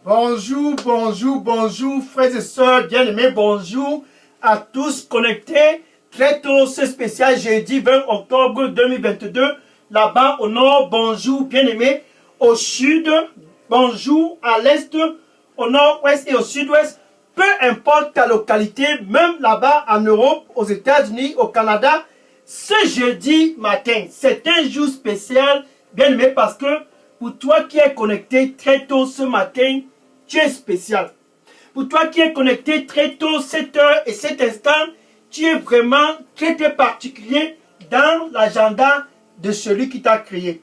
Bonjour, bonjour, bonjour, frères et sœurs bien-aimés, bonjour à tous connectés. Très tôt, ce spécial jeudi 20 octobre 2022, là-bas au nord, bonjour bien-aimés, au sud, bonjour à l'est, au nord-ouest et au sud-ouest. Peu importe ta localité, même là-bas en Europe, aux États-Unis, au Canada, ce jeudi matin, c'est un jour spécial, bien-aimé, parce que pour toi qui es connecté très tôt ce matin, tu es spécial. Pour toi qui es connecté très tôt, cette heure et cet instant, tu es vraiment très particulier dans l'agenda de celui qui t'a créé.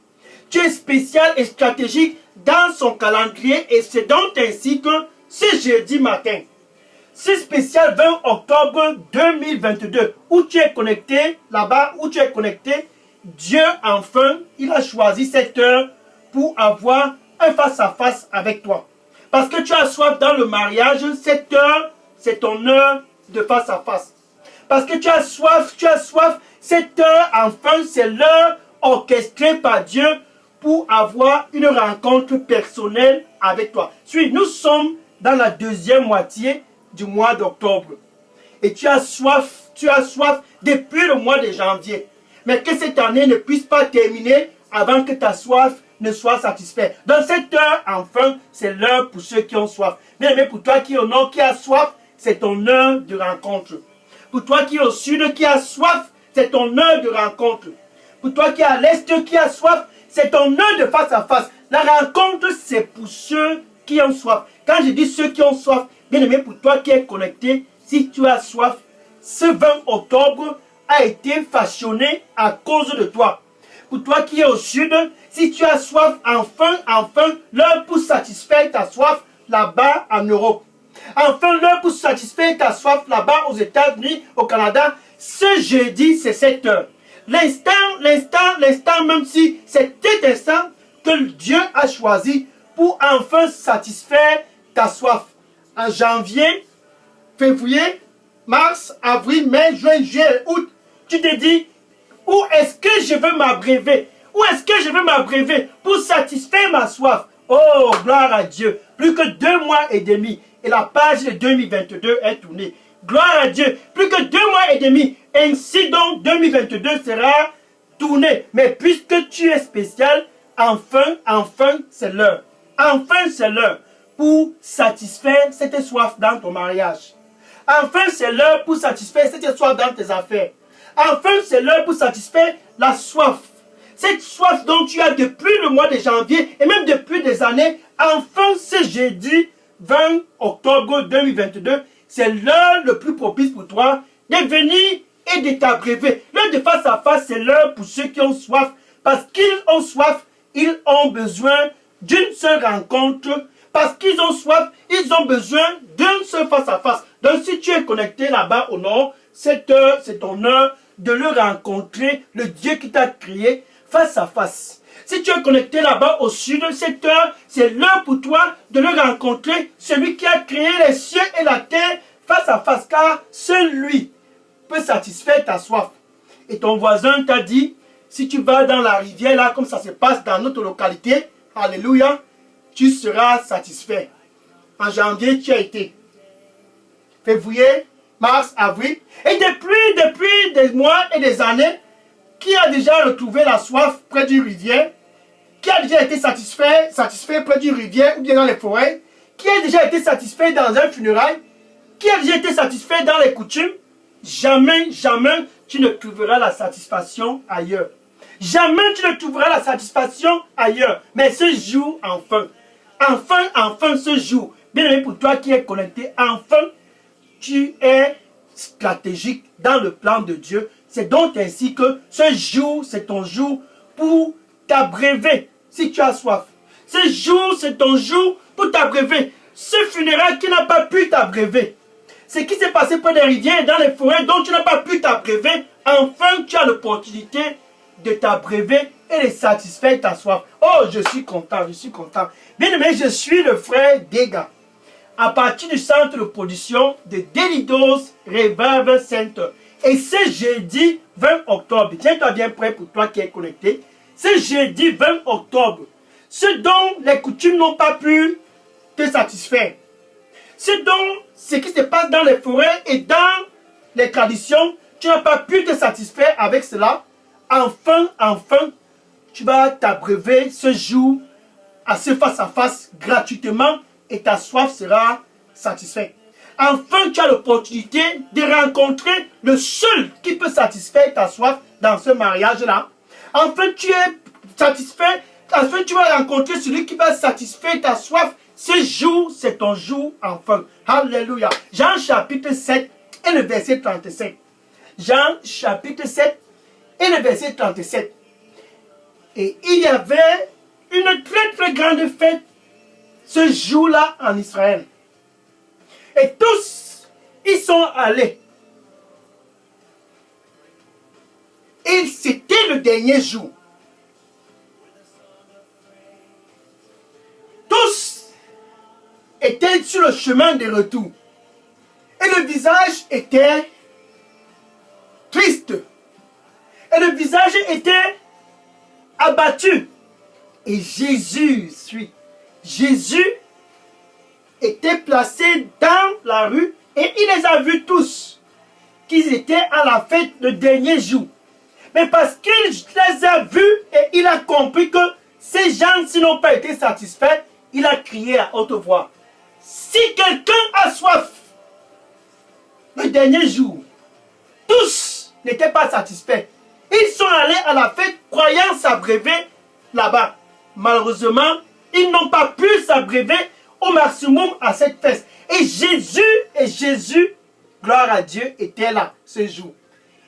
Tu es spécial et stratégique dans son calendrier et c'est donc ainsi que ce jeudi matin, ce spécial 20 octobre 2022, où tu es connecté, là-bas où tu es connecté, Dieu enfin, il a choisi cette heure pour avoir un face-à-face avec toi. Parce que tu as soif dans le mariage, cette heure, c'est ton heure de face-à-face. Parce que tu as soif, cette heure, enfin, c'est l'heure orchestrée par Dieu pour avoir une rencontre personnelle avec toi. Nous sommes dans la deuxième moitié du mois d'octobre. Et tu as soif depuis le mois de janvier. Mais que cette année ne puisse pas terminer avant que ta soif ne soit satisfaite. Dans cette heure, enfin, c'est l'heure pour ceux qui ont soif. Mais pour toi qui est au nord, qui a soif, c'est ton heure de rencontre. Pour toi qui est au sud, qui a soif, c'est ton heure de rencontre. Pour toi qui est à l'est, qui a soif, c'est ton heure de face à face. La rencontre, c'est pour ceux qui ont soif. Quand je dis ceux qui ont soif, bien aimé, pour toi qui es connecté, si tu as soif, ce 20 octobre a été fashionné à cause de toi. Pour toi qui es au sud, si tu as soif, enfin, l'heure pour satisfaire ta soif là-bas en Europe. Enfin, l'heure pour satisfaire ta soif là-bas aux États-Unis, au Canada, ce jeudi, c'est cette heure. L'instant, même si c'est cet instant que Dieu a choisi pour enfin satisfaire ta soif. En janvier, février, mars, avril, mai, juin, juillet, août, tu te dis, où est-ce que je veux m'abreuver? Où est-ce que je veux m'abreuver pour satisfaire ma soif? Oh, gloire à Dieu. Plus que 2 mois et demi. Et la page de 2022 est tournée. Gloire à Dieu. Plus que 2 mois et demi. Ainsi donc, 2022 sera tourné. Mais puisque tu es spécial, enfin, c'est l'heure. Enfin, c'est l'heure pour satisfaire cette soif dans ton mariage. Enfin, c'est l'heure pour satisfaire cette soif dans tes affaires. Enfin, c'est l'heure pour satisfaire la soif. Cette soif dont tu as depuis le mois de janvier et même depuis des années. Enfin, ce jeudi 20 octobre 2022, c'est l'heure le plus propice pour toi de venir et de t'abreuver. L'heure de face à face, c'est l'heure pour ceux qui ont soif. Parce qu'ils ont soif, ils ont besoin d'une seule rencontre. Parce qu'ils ont soif, ils ont besoin d'un seul face à face. Donc si tu es connecté là-bas au nord, cette heure, c'est ton heure de le rencontrer, le Dieu qui t'a créé face à face. Si tu es connecté là-bas au sud, cette heure, c'est l'heure pour toi de le rencontrer, celui qui a créé les cieux et la terre face à face, car seul lui peut satisfaire ta soif. Et ton voisin t'a dit, si tu vas dans la rivière, là, comme ça se passe dans notre localité, alléluia, tu seras satisfait. En janvier, tu as été. Février, mars, avril. Et depuis des mois et des années, qui a déjà retrouvé la soif près d'une rivière? Qui a déjà été satisfait près d'une rivière ou bien dans les forêts? Qui a déjà été satisfait dans un funérail? Qui a déjà été satisfait dans les coutumes? Jamais tu ne trouveras la satisfaction ailleurs. Jamais tu ne trouveras la satisfaction ailleurs. Mais ce jour, enfin, ce jour, bien aimé pour toi qui es connecté, enfin, tu es stratégique dans le plan de Dieu. C'est donc ainsi que ce jour, c'est ton jour pour t'abreuver si tu as soif. Ce jour, c'est ton jour pour t'abreuver. Ce funérail qui n'a pas pu t'abreuver. Ce qui s'est passé près des rivières et dans les forêts dont tu n'as pas pu t'abreuver. Enfin, tu as l'opportunité de t'abreuver et de satisfaire ta soif. Oh, je suis content. Bien aimé, je suis le frère Dega. À partir du centre de production de Delidos Revival Center. Et ce jeudi 20 octobre, tiens-toi bien prêt pour toi qui es connecté. Ce jeudi 20 octobre, ce dont les coutumes n'ont pas pu te satisfaire. Ce qui se passe dans les forêts et dans les traditions, tu n'as pas pu te satisfaire avec cela. Enfin, tu vas t'abreuver ce jour à ce face-à-face gratuitement et ta soif sera satisfaite. Enfin, tu as l'opportunité de rencontrer le seul qui peut satisfaire ta soif dans ce mariage-là. Enfin, tu es satisfait. Enfin, tu vas rencontrer celui qui va satisfaire ta soif. Ce jour, c'est ton jour enfin. Alléluia. Jean chapitre 7 et le verset 37. Jean chapitre 7 et le verset 37. Et il y avait une très grande fête ce jour-là en Israël. Et tous, ils sont allés. Et c'était le dernier jour. Tous étaient sur le chemin de retour. Et le visage était triste. Et le visage était abattu. Et Jésus était placé dans la rue et il les a vus tous qu'ils étaient à la fête le dernier jour. Mais parce qu'il les a vus et il a compris que ces gens, s'ils n'ont pas été satisfaits, il a crié à haute voix. Si quelqu'un a soif, le dernier jour, tous n'étaient pas satisfaits. Ils sont allés à la fête croyant s'abreuver là-bas. Malheureusement, ils n'ont pas pu s'abreuver au maximum à cette fête. Et Jésus, gloire à Dieu, était là ce jour.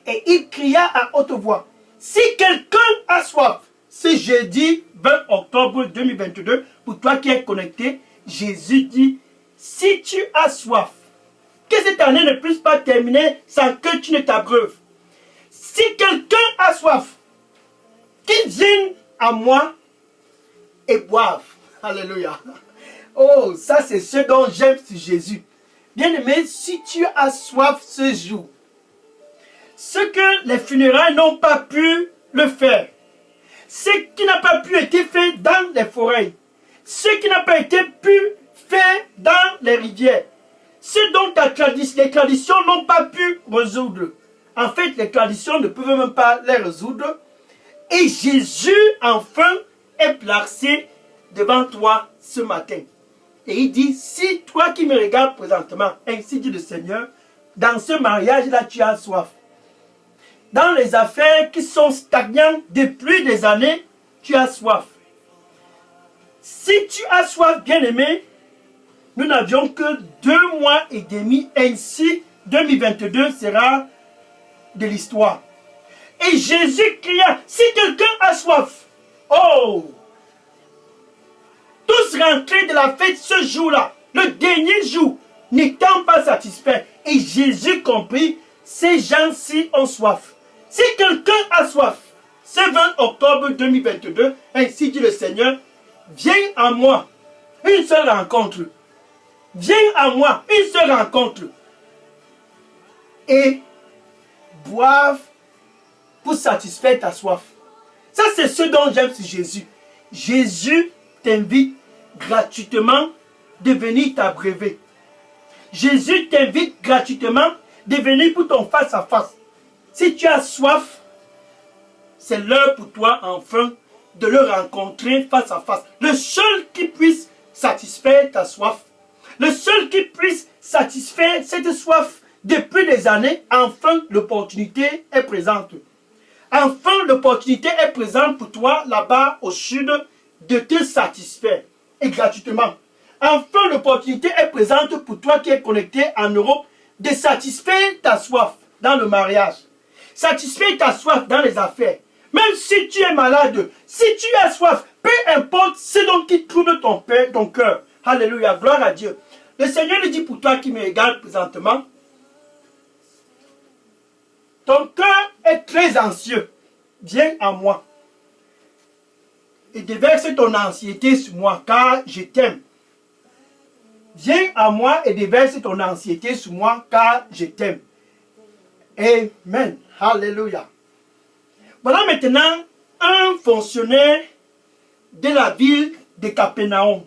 Et il cria à haute voix. Si quelqu'un a soif, ce jeudi 20 octobre 2022, pour toi qui es connecté, Jésus dit, si tu as soif, que cette année ne puisse pas terminer sans que tu ne t'abreuves. Si quelqu'un a soif, qu'il vienne à moi et boive. Alléluia. Oh, ça c'est ce dont j'aime sur Jésus. Bien-aimé, si tu as soif ce jour, ce que les funérailles n'ont pas pu le faire, ce qui n'a pas pu être fait dans les forêts, ce qui n'a pas été pu faire dans les rivières, ce dont les traditions n'ont pas pu résoudre. En fait, les traditions ne peuvent même pas les résoudre. Et Jésus, enfin, est placé devant toi ce matin. Et il dit, si toi qui me regardes présentement, ainsi dit le Seigneur, dans ce mariage-là, tu as soif. Dans les affaires qui sont stagnantes depuis des années, tu as soif. Si tu as soif, bien-aimé, nous n'avions que 2 mois et demi, ainsi 2022 sera de l'histoire. Et Jésus cria, si quelqu'un a soif, oh, tous rentrés de la fête ce jour-là, le dernier jour, n'étant pas satisfaits. Et Jésus comprit, ces gens-ci ont soif. Si quelqu'un a soif, ce 20 octobre 2022, ainsi dit le Seigneur, viens à moi, une seule rencontre. Viens à moi, une seule rencontre. Et boive pour satisfaire ta soif. Ça, c'est ce dont j'aime sur Jésus. Jésus t'invite gratuitement de venir t'abreuver. Jésus t'invite gratuitement de venir pour ton face-à-face. Si tu as soif, c'est l'heure pour toi, enfin, de le rencontrer face à face. Le seul qui puisse satisfaire ta soif, le seul qui puisse satisfaire cette soif depuis des années, enfin, l'opportunité est présente. Enfin, l'opportunité est présente pour toi, là-bas, au sud, de te satisfaire, et gratuitement. Enfin, l'opportunité est présente pour toi qui es connecté en Europe, de satisfaire ta soif dans le mariage. Satisfaire ta soif dans les affaires. Même si tu es malade, si tu as soif, peu importe ce dont qui trouble ton cœur. Alléluia, gloire à Dieu. Le Seigneur lui dit pour toi qui me regarde présentement, ton cœur est très anxieux. Viens à moi. Et déverse ton anxiété sur moi, car je t'aime. Viens à moi et déverse ton anxiété sur moi, car je t'aime. Amen. Alléluia. Voilà maintenant un fonctionnaire de la ville de Capernaum.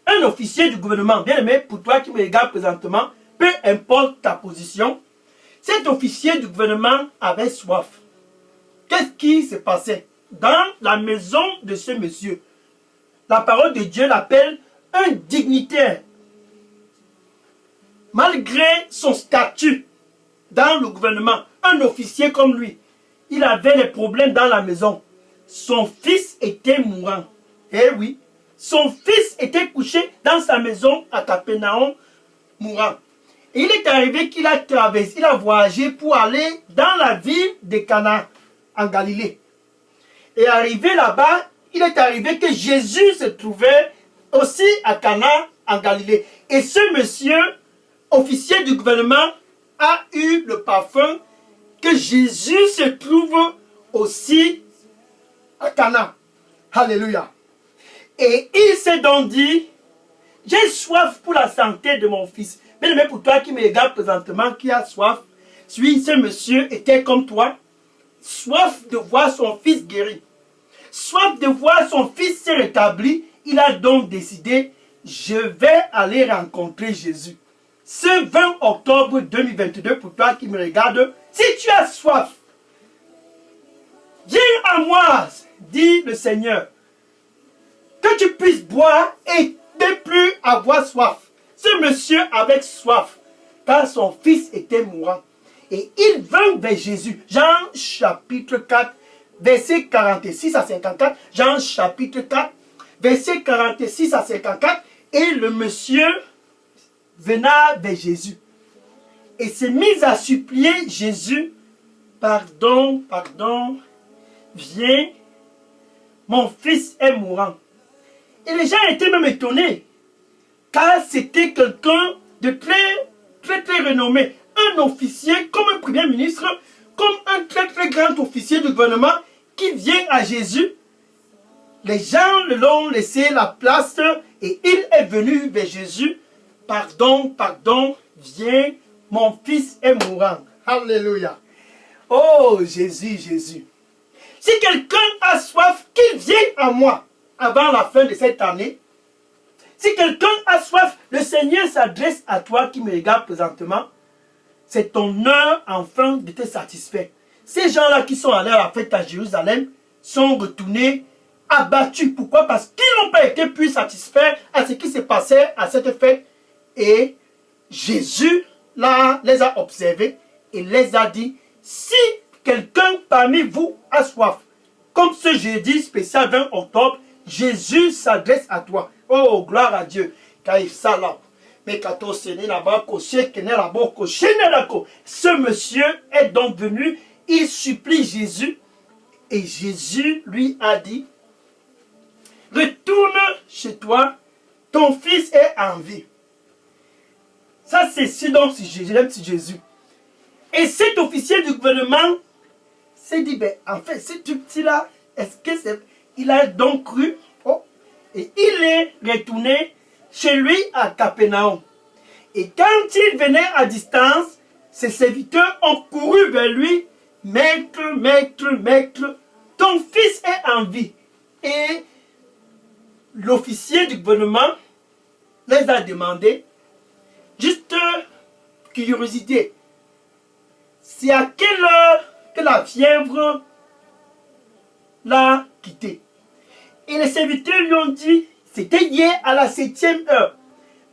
Un officier du gouvernement, bien aimé, pour toi qui me regardes présentement, peu importe ta position, cet officier du gouvernement avait soif. Qu'est-ce qui se passait? Dans la maison de ce monsieur, la parole de Dieu l'appelle un dignitaire. Malgré son statut dans le gouvernement, un officier comme lui, il avait des problèmes dans la maison. Son fils était mourant. Eh oui, son fils était couché dans sa maison à Capernaum, mourant. Et il est arrivé qu'il a traversé, il a voyagé pour aller dans la ville de Cana, en Galilée. Et arrivé là-bas, il est arrivé que Jésus se trouvait aussi à Cana, en Galilée. Et ce monsieur, officier du gouvernement, a eu le parfum que Jésus se trouve aussi à Cana. Alléluia. Et il s'est donc dit, j'ai soif pour la santé de mon fils. Mais pour toi qui me regarde présentement, qui a soif, ce monsieur était comme toi, soif de voir son fils guéri, soif de voir son fils se rétablir. Il a donc décidé, je vais aller rencontrer Jésus. Ce 20 octobre 2022, pour toi qui me regarde, si tu as soif, viens à moi, dit le Seigneur, que tu puisses boire et ne plus avoir soif. Ce monsieur avait soif, car son fils était mourant. Et il vint vers Jésus. Jean chapitre 4, verset 46 à 54. Jean chapitre 4, verset 46 à 54. Et le monsieur venait vers Jésus. Et s'est mis à supplier Jésus. Pardon, viens, mon fils est mourant. Et les gens étaient même étonnés. Car c'était quelqu'un de très renommé. Un officier, comme un premier ministre, comme un très grand officier du gouvernement qui vient à Jésus. Les gens le l'ont laissé la place et il est venu vers Jésus. Pardon, viens, mon fils est mourant. Alléluia. Oh Jésus. Si quelqu'un a soif, qu'il vienne à moi avant la fin de cette année. Si quelqu'un a soif, le Seigneur s'adresse à toi qui me regarde présentement. C'est ton heure enfin de te satisfaire. Ces gens-là qui sont allés à la fête à Jérusalem sont retournés abattus. Pourquoi? Parce qu'ils n'ont pas été plus satisfaits à ce qui se passait à cette fête. Et Jésus là, les a observés et les a dit, si quelqu'un parmi vous a soif, comme ce jeudi spécial 20 octobre, Jésus s'adresse à toi. Oh, gloire à Dieu. Ce monsieur est donc venu, il supplie Jésus. Et Jésus lui a dit, retourne chez toi, ton fils est en vie. Ça c'est si donc si Jésus. Et cet officier du gouvernement s'est dit, ben, en fait, ce petit-là, est-ce que c'est... Il a donc cru, et il est retourné chez lui à Capernaum. Et quand il venait à distance, ses serviteurs ont couru vers lui. Maître, ton fils est en vie. Et l'officier du gouvernement les a demandé, juste curiosité, c'est à quelle heure que la fièvre l'a quitté. Et les serviteurs lui ont dit, c'était hier à la 7e heure.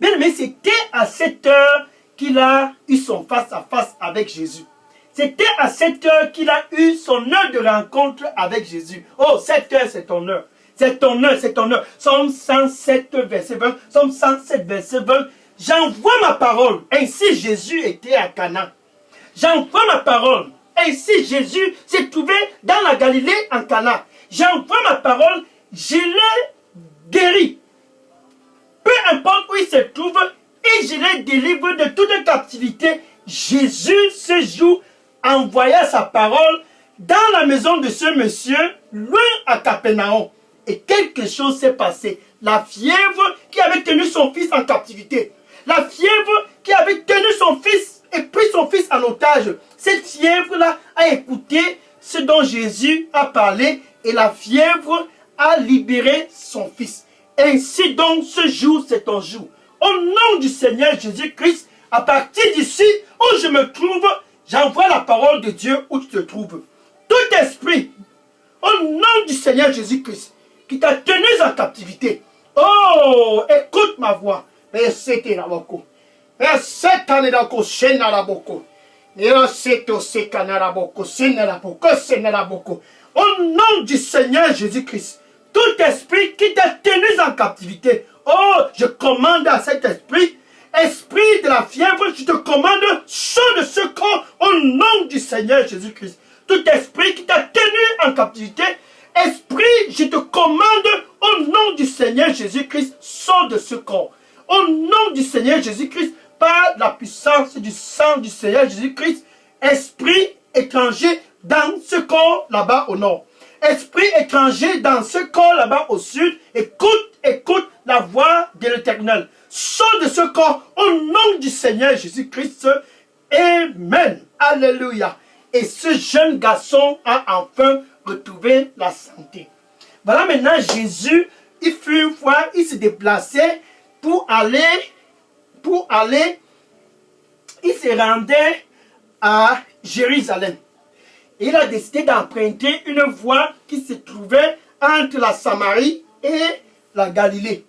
Bien, mais c'était à cette heure qu'il a eu son face-à-face avec Jésus. C'était à cette heure qu'il a eu son heure de rencontre avec Jésus. Oh, cette heure, c'est ton heure. C'est ton heure. Somme 107, verset 20. Somme 107, verset 20. J'envoie ma parole. Ainsi Jésus était à Cana. J'envoie ma parole. Ainsi Jésus s'est trouvé dans la Galilée en Cana. J'envoie ma parole. Je l'ai guéri. Peu importe où il se trouve, et je l'ai délivré de toute captivité. Jésus, ce jour, envoya sa parole dans la maison de ce monsieur, loin à Capernaum. Et quelque chose s'est passé. La fièvre qui avait tenu son fils en captivité. La fièvre qui avait tenu son fils et pris son fils en otage. Cette fièvre-là a écouté ce dont Jésus a parlé et la fièvre a libéré son fils. Ainsi donc, ce jour, c'est ton jour. Au nom du Seigneur Jésus-Christ, à partir d'ici où je me trouve, j'envoie la parole de Dieu où tu te trouves. Tout esprit, au nom du Seigneur Jésus-Christ, qui t'a tenu en captivité, oh, écoute ma voix. C'était la boko. C'est année la c'est la boko. Au nom du Seigneur Jésus-Christ, tout esprit qui t'a tenu en captivité, oh, je commande à cet esprit, esprit de la fièvre, je te commande, sors de ce corps au nom du Seigneur Jésus-Christ. Tout esprit qui t'a tenu en captivité, esprit, je te commande au nom du Seigneur Jésus-Christ, sors de ce corps. Au nom du Seigneur Jésus-Christ, par la puissance du sang du Seigneur Jésus-Christ, esprit étranger dans ce corps là-bas au nord. Esprit étranger dans ce corps là-bas au sud, écoute la voix de l'Éternel. Sors de ce corps au nom du Seigneur Jésus-Christ. Amen. Alléluia. Et ce jeune garçon a enfin retrouvé la santé. Voilà maintenant Jésus, il fut une fois, il se déplaçait pour aller, il se rendait à Jérusalem. Il a décidé d'emprunter une voie qui se trouvait entre la Samarie et la Galilée.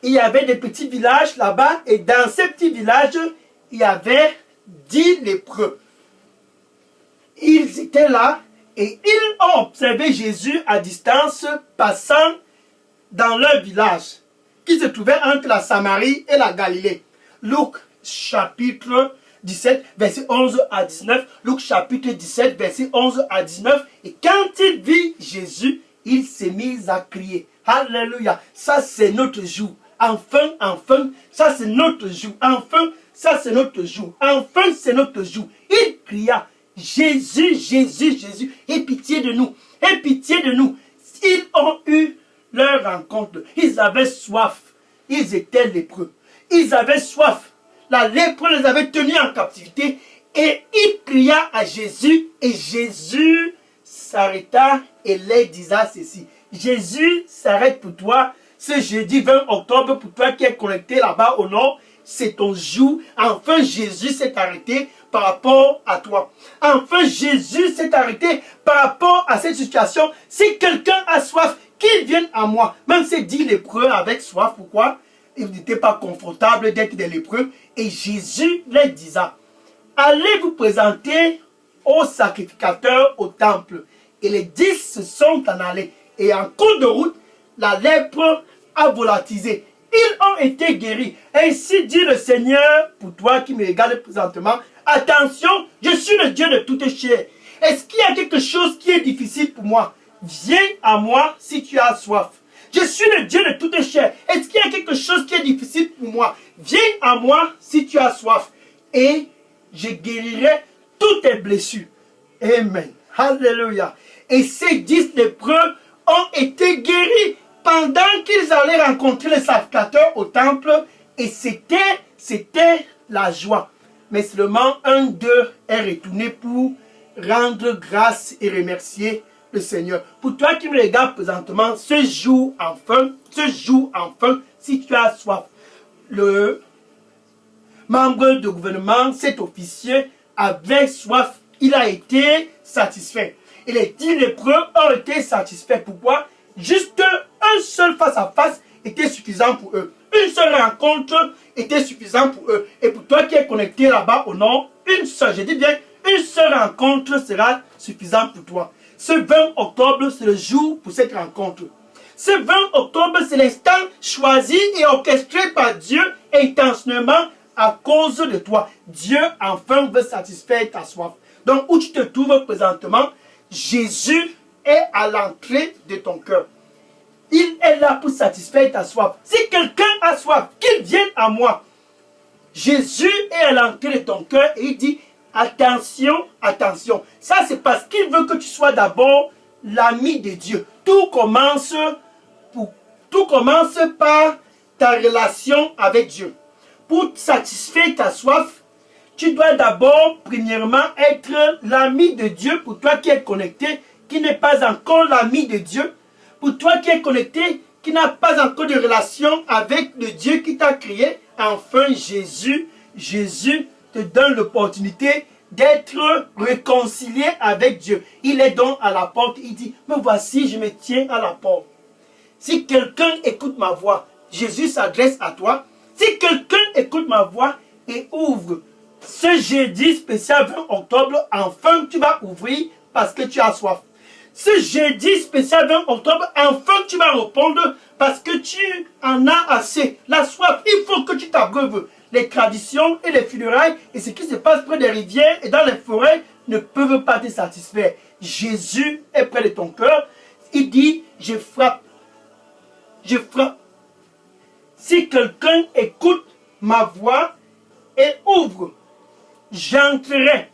Il y avait des petits villages là-bas et dans ces petits villages, il y avait 10 lépreux. Ils étaient là et ils ont observé Jésus à distance passant dans leur village qui se trouvait entre la Samarie et la Galilée. Luc chapitre 17, verset 11 à 19. Luc chapitre 17, verset 11 à 19. Et quand il vit Jésus, il s'est mis à crier. Alléluia. Ça c'est notre jour. Enfin, enfin, ça c'est notre jour. Enfin, ça c'est notre jour. Enfin, c'est notre jour. Il cria, Jésus, Jésus, Jésus, aie pitié de nous. Aie pitié de nous. Ils ont eu leur rencontre. Ils avaient soif. Ils étaient lépreux. Ils avaient soif. La lèpre les avait tenus en captivité. Et il cria à Jésus. Et Jésus s'arrêta et leur disait ceci. Jésus s'arrête pour toi. Ce jeudi 20 octobre, pour toi qui es connecté là-bas au nord, c'est ton jour. Enfin, Jésus s'est arrêté par rapport à toi. Enfin, Jésus s'est arrêté par rapport à cette situation. Si quelqu'un a soif, qu'il vienne à moi. Même ces 10 lépreux avec soif, pourquoi? Ils n'étaient pas confortables d'être des lépreux. Et Jésus leur disait, allez vous présenter au sacrificateur au temple. Et les 10 se sont en allés. Et en cours de route, la lèpre a volatilisé. Ils ont été guéris. Ainsi dit le Seigneur, pour toi qui me regardes présentement, attention, je suis le Dieu de toute chair. Est-ce qu'il y a quelque chose qui est difficile pour moi? Viens à moi si tu as soif. Je suis le Dieu de toute chair. Est-ce qu'il y a quelque chose qui est difficile pour moi? Viens à moi si tu as soif. Et je guérirai toutes tes blessures. Amen. Alléluia. Et ces 10 lépreux ont été guéris pendant qu'ils allaient rencontrer le sacrificateur au temple. Et c'était la joie. Mais seulement un d'eux est retourné pour rendre grâce et remercier le Seigneur. Pour toi qui me regardes présentement, ce jour enfin, si tu as soif, le membre du gouvernement, cet officier, avait soif, il a été satisfait. Et les 10 lépreux ont été satisfaits. Pourquoi? Juste un seul face à face était suffisant pour eux. Une seule rencontre était suffisante pour eux. Et pour toi qui es connecté là-bas au nord, une seule rencontre sera suffisante pour toi. Ce 20 octobre, c'est le jour pour cette rencontre. Ce 20 octobre, c'est l'instant choisi et orchestré par Dieu intentionnellement à cause de toi. Dieu, enfin, veut satisfaire ta soif. Donc, où tu te trouves présentement, Jésus est à l'entrée de ton cœur. Il est là pour satisfaire ta soif. Si quelqu'un a soif, qu'il vienne à moi. Jésus est à l'entrée de ton cœur et il dit, attention, attention. Ça, c'est parce qu'il veut que tu sois d'abord l'ami de Dieu. Tout commence par ta relation avec Dieu. Pour satisfaire ta soif, tu dois d'abord, premièrement, être l'ami de Dieu. Pour toi qui es connecté, qui n'est pas encore l'ami de Dieu. Pour toi qui es connecté, qui n'a pas encore de relation avec le Dieu qui t'a créé, enfin Jésus te donne l'opportunité d'être réconcilié avec Dieu. Il est donc à la porte, il dit, me voici, je me tiens à la porte. Si quelqu'un écoute ma voix, Jésus s'adresse à toi. Si quelqu'un écoute ma voix et ouvre ce jeudi spécial 20 octobre, enfin tu vas ouvrir parce que tu as soif. Ce jeudi spécial 20 octobre, enfin tu vas répondre parce que tu en as assez. La soif, il faut que tu t'abreuves. Les traditions et les funérailles et ce qui se passe près des rivières et dans les forêts ne peuvent pas te satisfaire. Jésus est près de ton cœur. Il dit, je frappe. Je frappe. Si quelqu'un écoute ma voix et ouvre, j'entrerai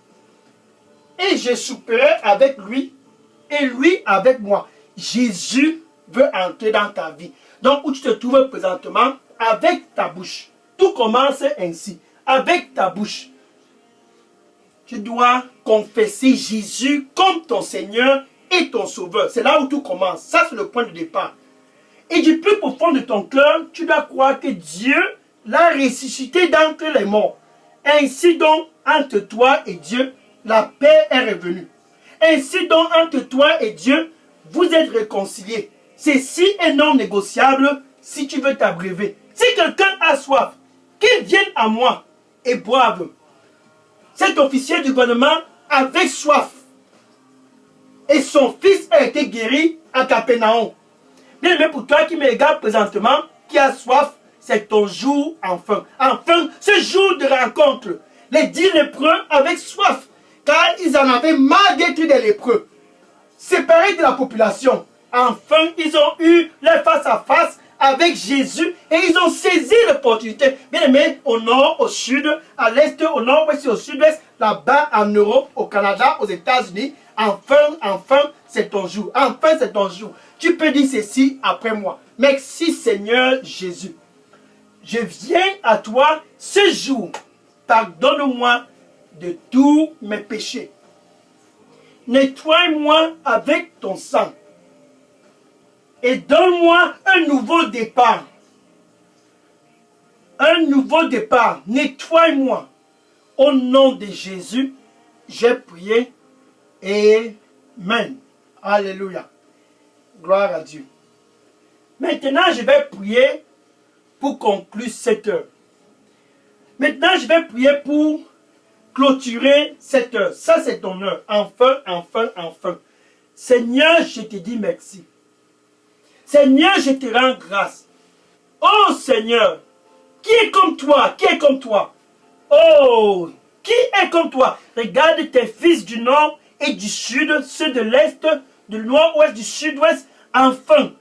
et je souperai avec lui et lui avec moi. Jésus veut entrer dans ta vie. Donc où tu te trouves présentement, avec ta bouche. Tout commence ainsi. Avec ta bouche. Tu dois confesser Jésus comme ton Seigneur et ton Sauveur. C'est là où tout commence. Ça, c'est le point de départ. Et du plus profond de ton cœur, tu dois croire que Dieu l'a ressuscité d'entre les morts. Ainsi donc, entre toi et Dieu, la paix est revenue. Ainsi donc, entre toi et Dieu, vous êtes réconciliés. Ceci est non négociable si tu veux t'abreuver. Si quelqu'un a soif, qu'il vienne à moi et boive. Cet officier du gouvernement avait soif. Et son fils a été guéri à Capernaum. Bien aimé, pour toi qui me regarde présentement, qui a soif, c'est ton jour enfin. Enfin, ce jour de rencontre. Les 10 lépreux avaient soif, car ils en avaient marre d'être des lépreux. Séparés de la population. Enfin, ils ont eu leur face à face avec Jésus et ils ont saisi l'opportunité. Bien aimé, au nord, au sud, à l'est, au nord-ouest et au sud-ouest, là-bas en Europe, au Canada, aux États-Unis, enfin, c'est ton jour. Enfin, c'est ton jour. Tu peux dire ceci après moi. Merci Seigneur Jésus. Je viens à toi ce jour. Pardonne-moi de tous mes péchés. Nettoie-moi avec ton sang. Et donne-moi un nouveau départ. Un nouveau départ. Nettoie-moi. Au nom de Jésus, j'ai prié. Amen. Alléluia. Gloire à Dieu. Maintenant, je vais prier pour conclure cette heure. Maintenant, je vais prier pour clôturer cette heure. Ça, c'est ton heure. Enfin. Seigneur, je te dis merci. Seigneur, je te rends grâce. Oh Seigneur, qui est comme toi? Qui est comme toi? Oh, qui est comme toi? Regarde tes fils du nord et du sud, ceux de l'est, du nord-ouest, du sud-ouest. Enfin,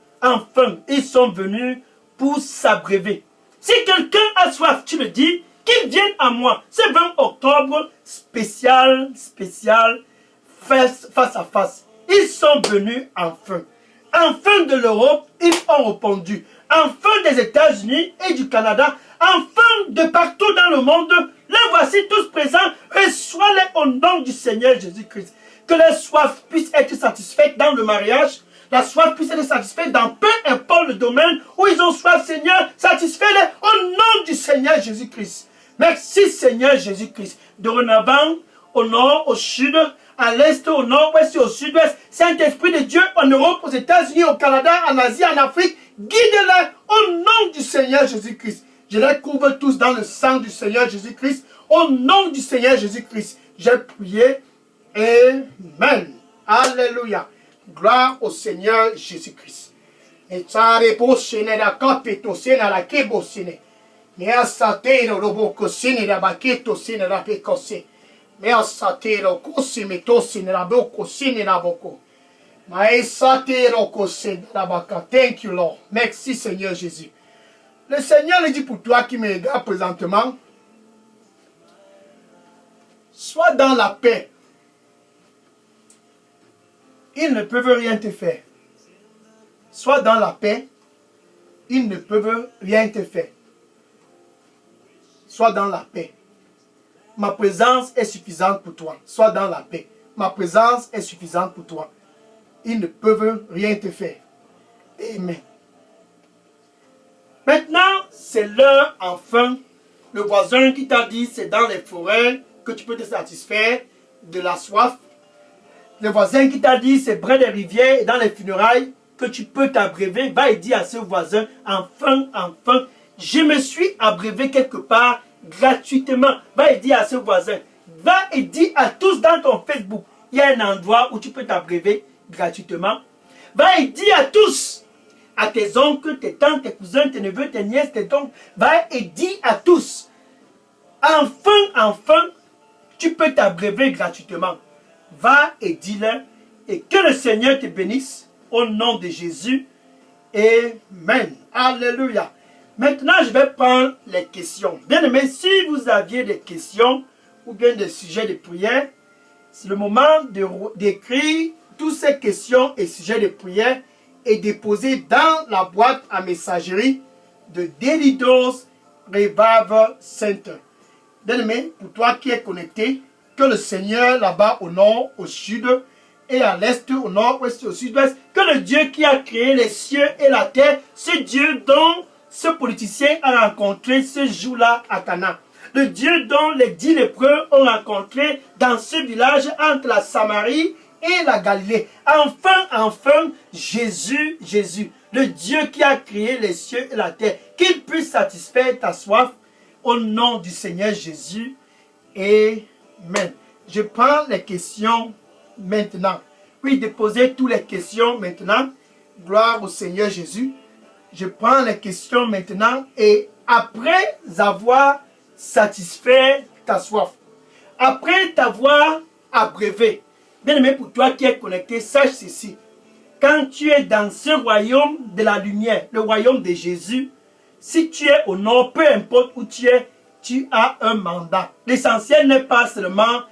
ils sont venus pour s'abreuver. Si quelqu'un a soif, tu me dis, qu'il vienne à moi. Ce 20 octobre, spécial, face à face. Ils sont venus enfin. Enfin de l'Europe, ils ont répondu. Enfin des États-Unis et du Canada. Enfin de partout dans le monde. Les voici tous présents. Reçois-les au nom du Seigneur Jésus-Christ. Que la soif puisse être satisfaite dans le mariage. La soif puisse être satisfaite dans peu importe le domaine où ils ont soif, Seigneur. Satisfais-les au nom du Seigneur Jésus-Christ. Merci Seigneur Jésus-Christ. Dorénavant, au nord, au sud, à l'est, au nord-ouest et au sud-ouest. Saint-Esprit de Dieu, en Europe, aux États-Unis, au Canada, en Asie, en Afrique, guide-les au nom du Seigneur Jésus-Christ. Je les couvre tous dans le sang du Seigneur Jésus-Christ. Au nom du Seigneur Jésus-Christ, j'ai prié. Amen. Alléluia. Gloire au Seigneur Jésus-Christ. Et tsare bossene da kapito sena la kebosene. Mea satero roboko sene da baketo sene da pekose. Mea satero kosime tosine da boko sene da boko. Mae satero kosene da baka. Thank you Lord. Merci Seigneur Jésus. Le Seigneur le dit pour toi qui me regarde présentement. Sois dans la paix. Ils ne peuvent rien te faire. Sois dans la paix. Ils ne peuvent rien te faire. Sois dans la paix. Ma présence est suffisante pour toi. Sois dans la paix. Ma présence est suffisante pour toi. Ils ne peuvent rien te faire. Amen. Maintenant, c'est l'heure, enfin. Le voisin qui t'a dit c'est dans les forêts que tu peux te satisfaire de la soif. Le voisin qui t'a dit c'est près des rivières et dans les funérailles que tu peux t'abreuver. Va et dire à ce voisin, enfin, je me suis abreuvé quelque part gratuitement. Va et dire à ce voisin. Va et dis à tous dans ton Facebook. Il y a un endroit où tu peux t'abreuver gratuitement. Va et dis à tous. À tes oncles, tes tantes, tes cousins, tes neveux, tes nièces, tes oncles. Va et dis à tous. Enfin, tu peux t'abreuver gratuitement. Va et dis-le. Et que le Seigneur te bénisse. Au nom de Jésus. Amen. Alléluia. Maintenant, je vais prendre les questions. Bien aimé, si vous aviez des questions ou bien des sujets de prière, c'est le moment d'écrire toutes ces questions et sujets de prière et déposer dans la boîte à messagerie de Daily Dose Revival Center. Bien aimé, pour toi qui es connecté, que le Seigneur là-bas au nord, au sud et à l'est, au nord-ouest et au sud-ouest, que le Dieu qui a créé les cieux et la terre, ce Dieu dont ce politicien a rencontré ce jour-là à Cana, le Dieu dont les 10 lépreux ont rencontré dans ce village entre la Samarie et la Galilée. Enfin, Jésus, le Dieu qui a créé les cieux et la terre, qu'il puisse satisfaire ta soif au nom du Seigneur Jésus. Amen. Je prends les questions maintenant. Oui, déposez toutes les questions maintenant. Gloire au Seigneur Jésus. Je prends les questions maintenant et après avoir satisfait ta soif, après t'avoir abreuvé, bien aimé, pour toi qui es connecté, sache ceci. Quand tu es dans ce royaume de la lumière, le royaume de Jésus, si tu es au nord, peu importe où tu es, tu as un mandat. L'essentiel n'est pas seulement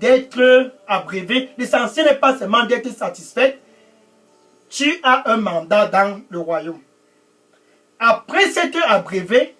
d'être abreuvé, l'essentiel n'est pas seulement d'être satisfait. Tu as un mandat dans le royaume. Après s'être abreuvé,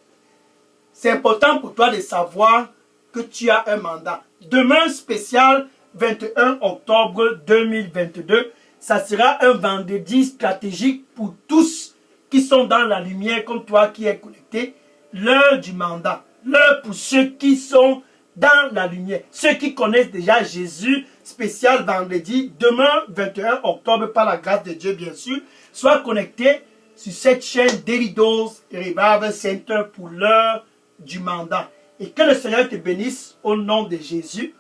c'est important pour toi de savoir que tu as un mandat. Demain spécial, 21 octobre 2022, ça sera un vendredi stratégique pour tous qui sont dans la lumière comme toi qui es connecté. L'heure du mandat. L'heure pour ceux qui sont dans la lumière. Ceux qui connaissent déjà Jésus, spécial vendredi, demain 21 octobre, par la grâce de Dieu bien sûr, sois connecté sur cette chaîne Daily Dose Revival Center pour l'heure du mandat. Et que le Seigneur te bénisse au nom de Jésus.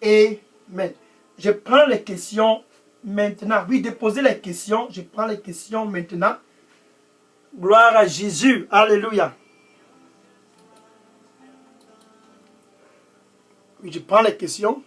Amen. Je prends les questions maintenant. Oui, déposez les questions. Je prends les questions maintenant. Gloire à Jésus. Alléluia. Oui, je prends les questions.